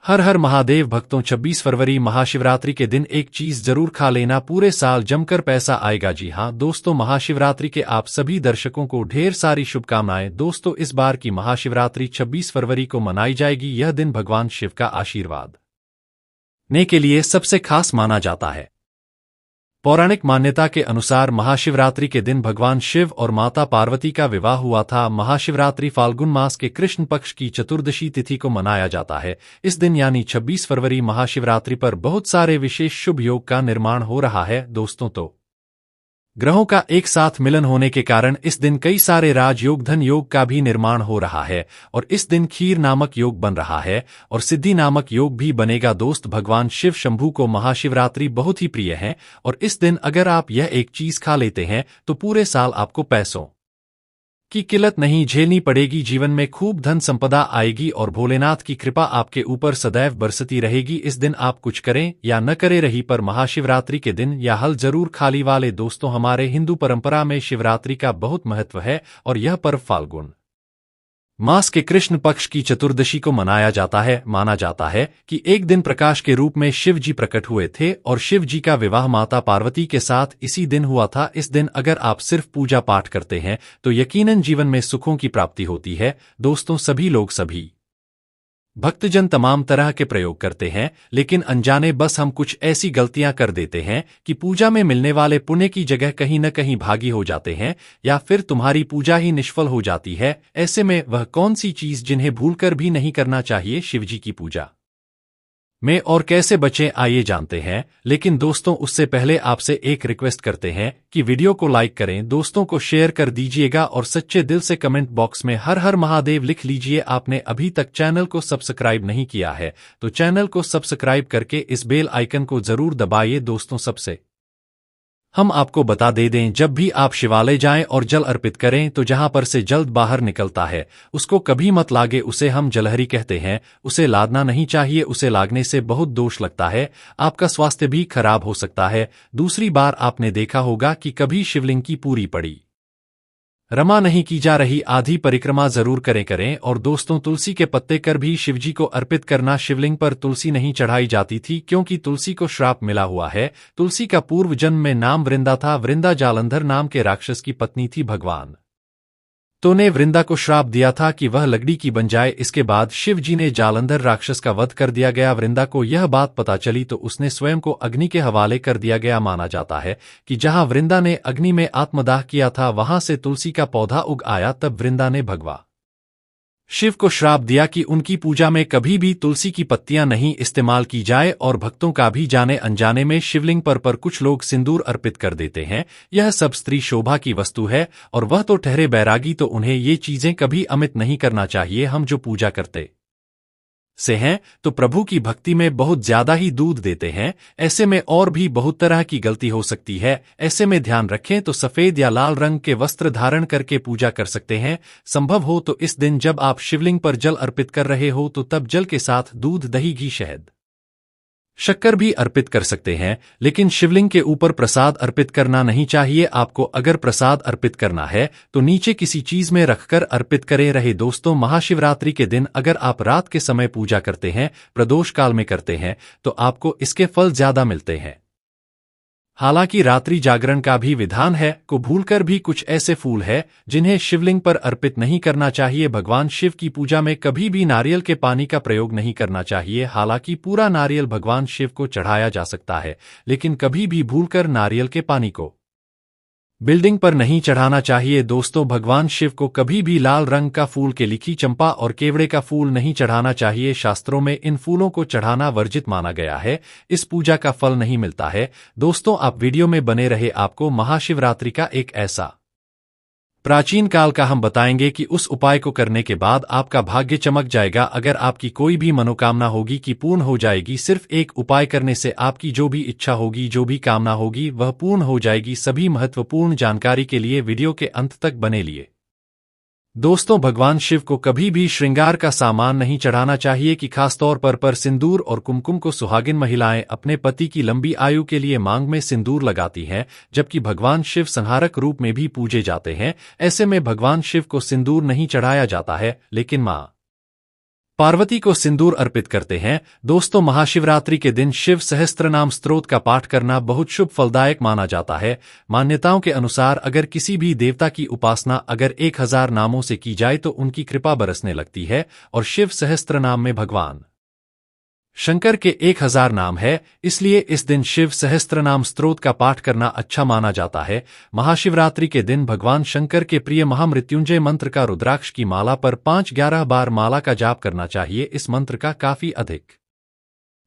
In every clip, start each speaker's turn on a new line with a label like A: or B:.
A: हर हर महादेव भक्तों 26 फरवरी महाशिवरात्रि के दिन एक चीज जरूर खा लेना, पूरे साल जमकर पैसा आएगा। जी हां दोस्तों, महाशिवरात्रि के आप सभी दर्शकों को ढेर सारी शुभकामनाएं। दोस्तों, इस बार की महाशिवरात्रि 26 फरवरी को मनाई जाएगी। यह दिन भगवान शिव का आशीर्वाद ने के लिए सबसे खास माना जाता है। पौराणिक मान्यता के अनुसार महाशिवरात्रि के दिन भगवान शिव और माता पार्वती का विवाह हुआ था। महाशिवरात्रि फाल्गुन मास के कृष्ण पक्ष की चतुर्दशी तिथि को मनाया जाता है। इस दिन यानी 26 फरवरी महाशिवरात्रि पर बहुत सारे विशेष शुभ योग का निर्माण हो रहा है। दोस्तों, तो ग्रहों का एक साथ मिलन होने के कारण इस दिन कई सारे राजयोग धन योग का भी निर्माण हो रहा है और इस दिन खीर नामक योग बन रहा है और सिद्धि नामक योग भी बनेगा। दोस्त, भगवान शिव शंभू को महाशिवरात्रि बहुत ही प्रिय है और इस दिन अगर आप यह एक चीज खा लेते हैं तो पूरे साल आपको पैसों की किल्लत नहीं झेलनी पड़ेगी। जीवन में खूब धन संपदा आएगी और भोलेनाथ की कृपा आपके ऊपर सदैव बरसती रहेगी। इस दिन आप कुछ करें या न करें रही, पर महाशिवरात्रि के दिन यह हल जरूर खाली वाले। दोस्तों, हमारे हिंदू परंपरा में शिवरात्रि का बहुत महत्व है और यह पर्व फाल्गुन मास के कृष्ण पक्ष की चतुर्दशी को मनाया जाता है। माना जाता है कि एक दिन प्रकाश के रूप में शिव जी प्रकट हुए थे और शिव जी का विवाह माता पार्वती के साथ इसी दिन हुआ था। इस दिन अगर आप सिर्फ पूजा पाठ करते हैं तो यकीनन जीवन में सुखों की प्राप्ति होती है। दोस्तों, सभी लोग, सभी भक्तजन तमाम तरह के प्रयोग करते हैं, लेकिन अनजाने बस हम कुछ ऐसी गलतियां कर देते हैं कि पूजा में मिलने वाले पुण्य की जगह कहीं न कहीं भागी हो जाते हैं या फिर तुम्हारी पूजा ही निष्फल हो जाती है। ऐसे में वह कौन सी चीज जिन्हें भूलकर भी नहीं करना चाहिए शिवजी की पूजा में और कैसे बचें, आइए जानते हैं। लेकिन दोस्तों, उससे पहले आपसे एक रिक्वेस्ट करते हैं कि वीडियो को लाइक करें, दोस्तों को शेयर कर दीजिएगा और सच्चे दिल से कमेंट बॉक्स में हर हर महादेव लिख लीजिए। आपने अभी तक चैनल को सब्सक्राइब नहीं किया है तो चैनल को सब्सक्राइब करके इस बेल आइकन को जरूर दबाइए। दोस्तों, सबसे हम आपको बता दे दें, जब भी आप शिवालय जाएं और जल अर्पित करें तो जहां पर से जल बाहर निकलता है उसको कभी मत लागे, उसे हम जलहरी कहते हैं। उसे लादना नहीं चाहिए, उसे लागने से बहुत दोष लगता है, आपका स्वास्थ्य भी खराब हो सकता है। दूसरी बार आपने देखा होगा कि कभी शिवलिंग की पूरी पड़ी रमा नहीं की जा रही, आधी परिक्रमा जरूर करें। और दोस्तों, तुलसी के पत्ते कर भी शिवजी को अर्पित करना। शिवलिंग पर तुलसी नहीं चढ़ाई जाती थी क्योंकि तुलसी को श्राप मिला हुआ है। तुलसी का पूर्व जन्म में नाम वृंदा था। वृंदा जालंधर नाम के राक्षस की पत्नी थी। भगवान तो ने वृंदा को श्राप दिया था कि वह लकड़ी की बन जाए। इसके बाद शिव जी ने जालंधर राक्षस का वध कर दिया गया। वृंदा को यह बात पता चली तो उसने स्वयं को अग्नि के हवाले कर दिया गया। माना जाता है कि जहां वृंदा ने अग्नि में आत्मदाह किया था वहां से तुलसी का पौधा उग आया। तब वृंदा ने भगवान शिव को श्राप दिया कि उनकी पूजा में कभी भी तुलसी की पत्तियां नहीं इस्तेमाल की जाए और भक्तों का भी जाने अनजाने में शिवलिंग पर कुछ लोग सिंदूर अर्पित कर देते हैं। यह सब स्त्री शोभा की वस्तु है और वह तो ठहरे बैरागी, तो उन्हें ये चीजें कभी अमित नहीं करना चाहिए। हम जो पूजा करते से हैं तो प्रभु की भक्ति में बहुत ज्यादा ही दूध देते हैं। ऐसे में और भी बहुत तरह की गलती हो सकती है। ऐसे में ध्यान रखें तो सफेद या लाल रंग के वस्त्र धारण करके पूजा कर सकते हैं। संभव हो तो इस दिन जब आप शिवलिंग पर जल अर्पित कर रहे हो तो तब जल के साथ दूध, दही, घी, शहद, शक्कर भी अर्पित कर सकते हैं, लेकिन शिवलिंग के ऊपर प्रसाद अर्पित करना नहीं चाहिए। आपको अगर प्रसाद अर्पित करना है तो नीचे किसी चीज में रखकर अर्पित करें रहे। दोस्तों, महाशिवरात्रि के दिन अगर आप रात के समय पूजा करते हैं, प्रदोष काल में करते हैं, तो आपको इसके फल ज्यादा मिलते हैं। हालांकि रात्रि जागरण का भी विधान है। को भूलकर भी कुछ ऐसे फूल हैं जिन्हें शिवलिंग पर अर्पित नहीं करना चाहिए। भगवान शिव की पूजा में कभी भी नारियल के पानी का प्रयोग नहीं करना चाहिए। हालांकि पूरा नारियल भगवान शिव को चढ़ाया जा सकता है, लेकिन कभी भी भूलकर नारियल के पानी को बिल्डिंग पर नहीं चढ़ाना चाहिए। दोस्तों, भगवान शिव को कभी भी लाल रंग का फूल के लिखी चंपा और केवड़े का फूल नहीं चढ़ाना चाहिए। शास्त्रों में इन फूलों को चढ़ाना वर्जित माना गया है। इस पूजा का फल नहीं मिलता है। दोस्तों, आप वीडियो में बने रहे, आपको महाशिवरात्रि का एक ऐसा प्राचीन काल का हम बताएंगे कि उस उपाय को करने के बाद आपका भाग्य चमक जाएगा। अगर आपकी कोई भी मनोकामना होगी कि पूर्ण हो जाएगी। सिर्फ एक उपाय करने से आपकी जो भी इच्छा होगी, जो भी कामना होगी, वह पूर्ण हो जाएगी। सभी महत्वपूर्ण जानकारी के लिए वीडियो के अंत तक बने लिए। दोस्तों, भगवान शिव को कभी भी श्रृंगार का सामान नहीं चढ़ाना चाहिए कि खासतौर पर सिंदूर और कुमकुम को सुहागिन महिलाएं अपने पति की लंबी आयु के लिए मांग में सिंदूर लगाती हैं, जबकि भगवान शिव संहारक रूप में भी पूजे जाते हैं। ऐसे में भगवान शिव को सिंदूर नहीं चढ़ाया जाता है, लेकिन मां पार्वती को सिंदूर अर्पित करते हैं। दोस्तों, महाशिवरात्रि के दिन शिव सहस्त्रनाम स्तोत्र का पाठ करना बहुत शुभ फलदायक माना जाता है। मान्यताओं के अनुसार अगर किसी भी देवता की उपासना अगर 1000 नामों से की जाए तो उनकी कृपा बरसने लगती है, और शिव सहस्त्रनाम में भगवान शंकर के 1000 नाम है, इसलिए इस दिन शिव सहस्त्रनाम स्तोत्र का पाठ करना अच्छा माना जाता है। महाशिवरात्रि के दिन भगवान शंकर के प्रिय महामृत्युंजय मंत्र का रुद्राक्ष की माला पर 5-11 बार माला का जाप करना चाहिए। इस मंत्र का काफी अधिक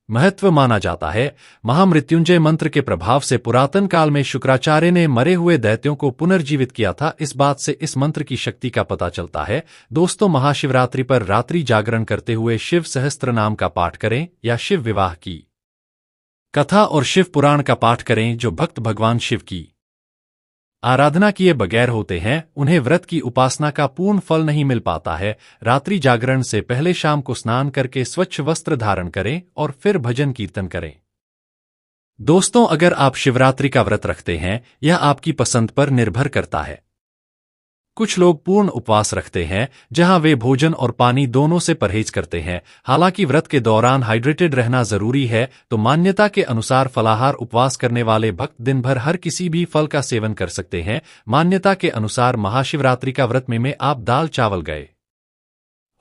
A: महत्व माना जाता है। महामृत्युंजय मंत्र के प्रभाव से पुरातन काल में शुक्राचार्य ने मरे हुए दैत्यों को पुनर्जीवित किया था। इस बात से इस मंत्र की शक्ति का पता चलता है। दोस्तों, महाशिवरात्रि पर रात्रि जागरण करते हुए शिव सहस्त्र नाम का पाठ करें या शिव विवाह की कथा और शिव पुराण का पाठ करें। जो भक्त भगवान शिव की आराधना किए बगैर होते हैं, उन्हें व्रत की उपासना का पूर्ण फल नहीं मिल पाता है। रात्रि जागरण से पहले शाम को स्नान करके स्वच्छ वस्त्र धारण करें और फिर भजन कीर्तन करें। दोस्तों, अगर आप शिवरात्रि का व्रत रखते हैं, यह आपकी पसंद पर निर्भर करता है। कुछ लोग पूर्ण उपवास रखते हैं, जहां वे भोजन और पानी दोनों से परहेज करते हैं। हालांकि व्रत के दौरान हाइड्रेटेड रहना जरूरी है, तो मान्यता के अनुसार फलाहार उपवास करने वाले भक्त दिन भर हर किसी भी फल का सेवन कर सकते हैं। मान्यता के अनुसार महाशिवरात्रि का व्रत में आप दाल चावल गए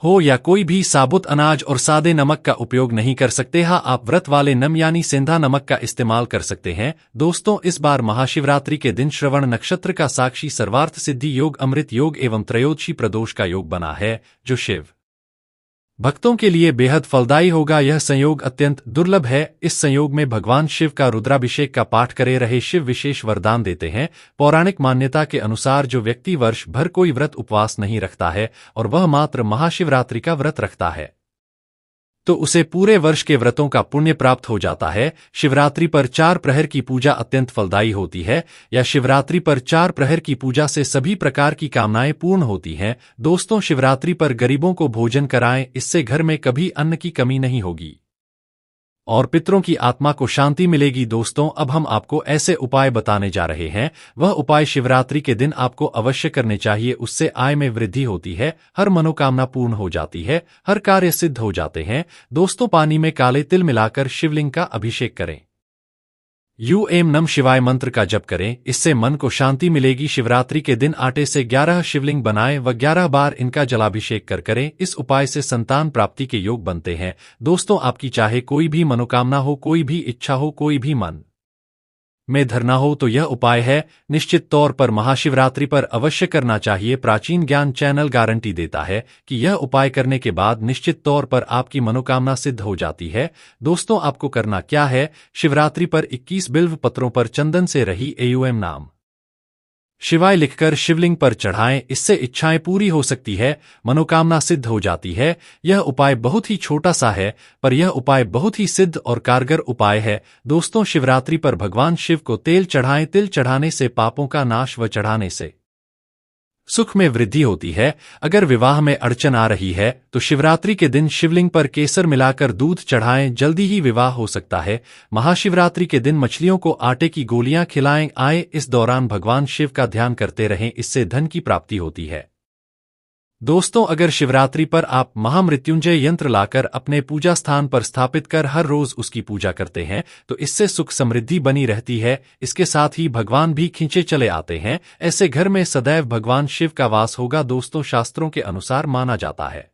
A: हो या कोई भी साबुत अनाज और सादे नमक का उपयोग नहीं कर सकते। हाँ, आप व्रत वाले नम यानी सेंधा नमक का इस्तेमाल कर सकते हैं। दोस्तों, इस बार महाशिवरात्रि के दिन श्रवण नक्षत्र का साक्षी सर्वार्थ सिद्धि योग, अमृत योग एवं त्रयोदशी प्रदोष का योग बना है, जो शिव भक्तों के लिए बेहद फलदायी होगा। यह संयोग अत्यंत दुर्लभ है। इस संयोग में भगवान शिव का रुद्राभिषेक का पाठ करे रहे शिव विशेष वरदान देते हैं। पौराणिक मान्यता के अनुसार जो व्यक्ति वर्ष भर कोई व्रत उपवास नहीं रखता है और वह मात्र महाशिवरात्रि का व्रत रखता है, तो उसे पूरे वर्ष के व्रतों का पुण्य प्राप्त हो जाता है। शिवरात्रि पर 4 प्रहर की पूजा अत्यंत फलदायी होती है, या शिवरात्रि पर 4 प्रहर की पूजा से सभी प्रकार की कामनाएं पूर्ण होती हैं। दोस्तों, शिवरात्रि पर गरीबों को भोजन कराएं, इससे घर में कभी अन्न की कमी नहीं होगी और पितरों की आत्मा को शांति मिलेगी। दोस्तों, अब हम आपको ऐसे उपाय बताने जा रहे हैं। वह उपाय शिवरात्रि के दिन आपको अवश्य करने चाहिए। उससे आय में वृद्धि होती है, हर मनोकामना पूर्ण हो जाती है, हर कार्य सिद्ध हो जाते हैं। दोस्तों, पानी में काले तिल मिलाकर शिवलिंग का अभिषेक करें। यूएम नम शिवाय मंत्र का जप करें, इससे मन को शांति मिलेगी। शिवरात्रि के दिन आटे से 11 शिवलिंग बनाएं व 11 बार इनका जलाभिषेक करें। इस उपाय से संतान प्राप्ति के योग बनते हैं। दोस्तों, आपकी चाहे कोई भी मनोकामना हो, कोई भी इच्छा हो, कोई भी मन में धरना हो, तो यह उपाय है। निश्चित तौर पर महाशिवरात्रि पर अवश्य करना चाहिए। प्राचीन ज्ञान चैनल गारंटी देता है कि यह उपाय करने के बाद निश्चित तौर पर आपकी मनोकामना सिद्ध हो जाती है। दोस्तों, आपको करना क्या है? शिवरात्रि पर 21 बिल्व पत्रों पर चंदन से रही एयूएम नाम शिवाय लिखकर शिवलिंग पर चढ़ाएं। इससे इच्छाएं पूरी हो सकती है, मनोकामना सिद्ध हो जाती है। यह उपाय बहुत ही छोटा सा है, पर यह उपाय बहुत ही सिद्ध और कारगर उपाय है। दोस्तों, शिवरात्रि पर भगवान शिव को तेल चढ़ाएं। तिल चढ़ाने से पापों का नाश व चढ़ाने से सुख में वृद्धि होती है। अगर विवाह में अड़चन आ रही है तो शिवरात्रि के दिन शिवलिंग पर केसर मिलाकर दूध चढ़ाएं, जल्दी ही विवाह हो सकता है। महाशिवरात्रि के दिन मछलियों को आटे की गोलियां खिलाएं। इस दौरान भगवान शिव का ध्यान करते रहें, इससे धन की प्राप्ति होती है। दोस्तों, अगर शिवरात्रि पर आप महामृत्युंजय यंत्र लाकर अपने पूजा स्थान पर स्थापित कर हर रोज उसकी पूजा करते हैं, तो इससे सुख समृद्धि बनी रहती है। इसके साथ ही भगवान भी खींचे चले आते हैं। ऐसे घर में सदैव भगवान शिव का वास होगा। दोस्तों, शास्त्रों के अनुसार माना जाता है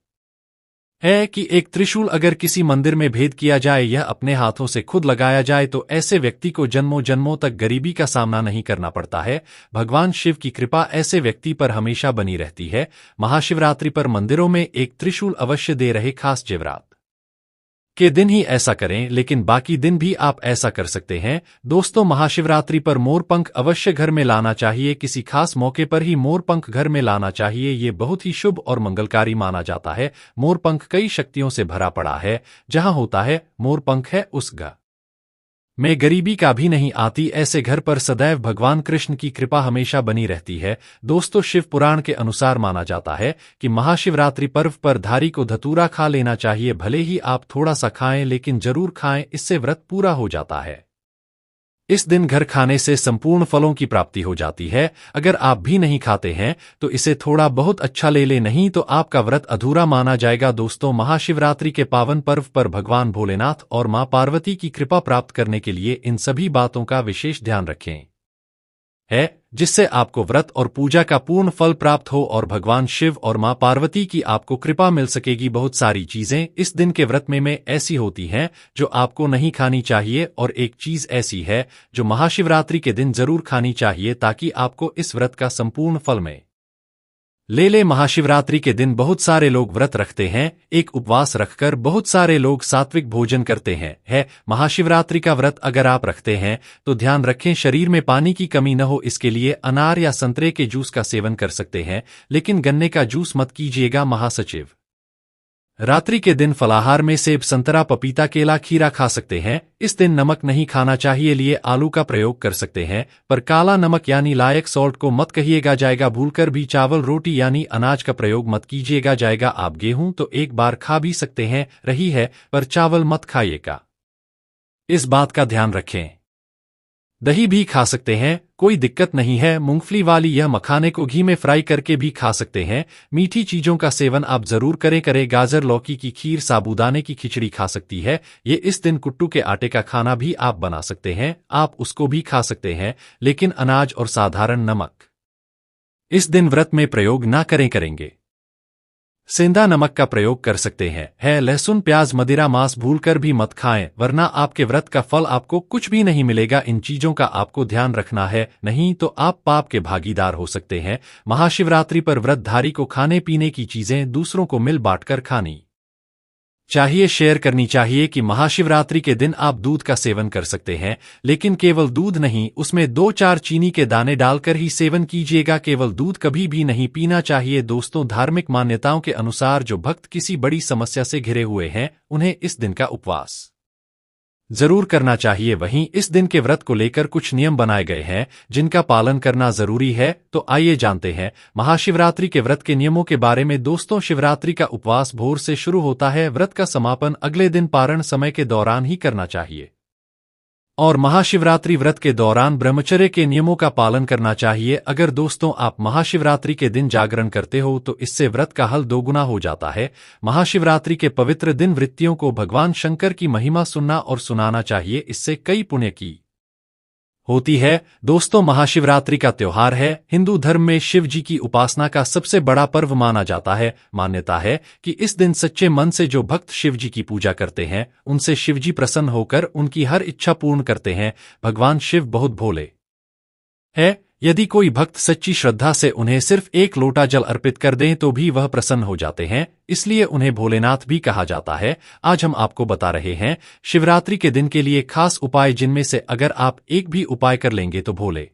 A: कि एक त्रिशूल अगर किसी मंदिर में भेद किया जाए, यह अपने हाथों से खुद लगाया जाए, तो ऐसे व्यक्ति को जन्मों जन्मों तक गरीबी का सामना नहीं करना पड़ता है। भगवान शिव की कृपा ऐसे व्यक्ति पर हमेशा बनी रहती है। महाशिवरात्रि पर मंदिरों में एक त्रिशूल अवश्य दे रहे। खास शिवरात्रि के दिन ही ऐसा करें, लेकिन बाकी दिन भी आप ऐसा कर सकते हैं। दोस्तों, महाशिवरात्रि पर मोरपंख अवश्य घर में लाना चाहिए। किसी खास मौके पर ही मोरपंख घर में लाना चाहिए। ये बहुत ही शुभ और मंगलकारी माना जाता है। मोरपंख कई शक्तियों से भरा पड़ा है। जहां होता है मोरपंख है, उस घर में गरीबी का भी नहीं आती। ऐसे घर पर सदैव भगवान कृष्ण की कृपा हमेशा बनी रहती है। दोस्तों, शिव पुराण के अनुसार माना जाता है कि महाशिवरात्रि पर्व पर धारी को धतूरा खा लेना चाहिए। भले ही आप थोड़ा सा खाएं, लेकिन जरूर खाएं, इससे व्रत पूरा हो जाता है। इस दिन घर खाने से संपूर्ण फलों की प्राप्ति हो जाती है। अगर आप भी नहीं खाते हैं तो इसे थोड़ा बहुत अच्छा ले ले, नहीं तो आपका व्रत अधूरा माना जाएगा। दोस्तों, महाशिवरात्रि के पावन पर्व पर भगवान भोलेनाथ और मां पार्वती की कृपा प्राप्त करने के लिए इन सभी बातों का विशेष ध्यान रखें है, जिससे आपको व्रत और पूजा का पूर्ण फल प्राप्त हो और भगवान शिव और मां पार्वती की आपको कृपा मिल सकेगी। बहुत सारी चीजें इस दिन के व्रत में ऐसी होती हैं जो आपको नहीं खानी चाहिए, और एक चीज ऐसी है जो महाशिवरात्रि के दिन जरूर खानी चाहिए ताकि आपको इस व्रत का संपूर्ण फल मिले। ले महाशिवरात्रि के दिन बहुत सारे लोग व्रत रखते हैं, एक उपवास रखकर बहुत सारे लोग सात्विक भोजन करते हैं। महाशिवरात्रि का व्रत अगर आप रखते हैं तो ध्यान रखें शरीर में पानी की कमी न हो, इसके लिए अनार या संतरे के जूस का सेवन कर सकते हैं, लेकिन गन्ने का जूस मत कीजिएगा। महासचिव रात्रि के दिन फलाहार में सेब, संतरा, पपीता, केला, खीरा खा सकते हैं। इस दिन नमक नहीं खाना चाहिए, लिए आलू का प्रयोग कर सकते हैं, पर काला नमक यानी लायक सॉल्ट को मत कहिएगा जाएगा। भूलकर भी चावल रोटी यानी अनाज का प्रयोग मत कीजिएगा जाएगा। आप गेहूं तो एक बार खा भी सकते हैं रही है, पर चावल मत खाइएगा, इस बात का ध्यान रखें। दही भी खा सकते हैं, कोई दिक्कत नहीं है। मूंगफली वाली यह मखाने को घी में फ्राई करके भी खा सकते हैं। मीठी चीजों का सेवन आप जरूर करें। गाजर, लौकी की खीर, साबूदाने की खिचड़ी खा सकती है। ये इस दिन कुट्टू के आटे का खाना भी आप बना सकते हैं, आप उसको भी खा सकते हैं, लेकिन अनाज और साधारण नमक इस दिन व्रत में प्रयोग ना करेंगे। सेंधा नमक का प्रयोग कर सकते हैं। लहसुन, प्याज, मदिरा, मांस भूलकर भी मत खाएं, वरना आपके व्रत का फल आपको कुछ भी नहीं मिलेगा। इन चीजों का आपको ध्यान रखना है, नहीं तो आप पाप के भागीदार हो सकते हैं। महाशिवरात्रि पर व्रतधारी को खाने पीने की चीजें दूसरों को मिल बांटकर खानी चाहिए, शेयर करनी चाहिए। कि महाशिवरात्रि के दिन आप दूध का सेवन कर सकते हैं, लेकिन केवल दूध नहीं, उसमें 2-4 चीनी के दाने डालकर ही सेवन कीजिएगा। केवल दूध कभी भी नहीं पीना चाहिए। दोस्तों, धार्मिक मान्यताओं के अनुसार जो भक्त किसी बड़ी समस्या से घिरे हुए हैं उन्हें इस दिन का उपवास जरूर करना चाहिए। वहीं इस दिन के व्रत को लेकर कुछ नियम बनाए गए हैं जिनका पालन करना जरूरी है, तो आइए जानते हैं महाशिवरात्रि के व्रत के नियमों के बारे में। दोस्तों, शिवरात्रि का उपवास भोर से शुरू होता है, व्रत का समापन अगले दिन पारण समय के दौरान ही करना चाहिए, और महाशिवरात्रि व्रत के दौरान ब्रह्मचर्य के नियमों का पालन करना चाहिए। अगर दोस्तों आप महाशिवरात्रि के दिन जागरण करते हो तो इससे व्रत का हल दोगुना हो जाता है। महाशिवरात्रि के पवित्र दिन वृत्तियों को भगवान शंकर की महिमा सुनना और सुनाना चाहिए, इससे कई पुण्य की होती है। दोस्तों, महाशिवरात्रि का त्योहार है हिंदू धर्म में शिव जी की उपासना का सबसे बड़ा पर्व माना जाता है। मान्यता है कि इस दिन सच्चे मन से जो भक्त शिव जी की पूजा करते हैं उनसे शिव जी प्रसन्न होकर उनकी हर इच्छा पूर्ण करते हैं। भगवान शिव बहुत भोले है, यदि कोई भक्त सच्ची श्रद्धा से उन्हें सिर्फ एक लोटा जल अर्पित कर दें तो भी वह प्रसन्न हो जाते हैं, इसलिए उन्हें भोलेनाथ भी कहा जाता है। आज हम आपको बता रहे हैं शिवरात्रि के दिन के लिए खास उपाय, जिनमें से अगर आप एक भी उपाय कर लेंगे तो भोले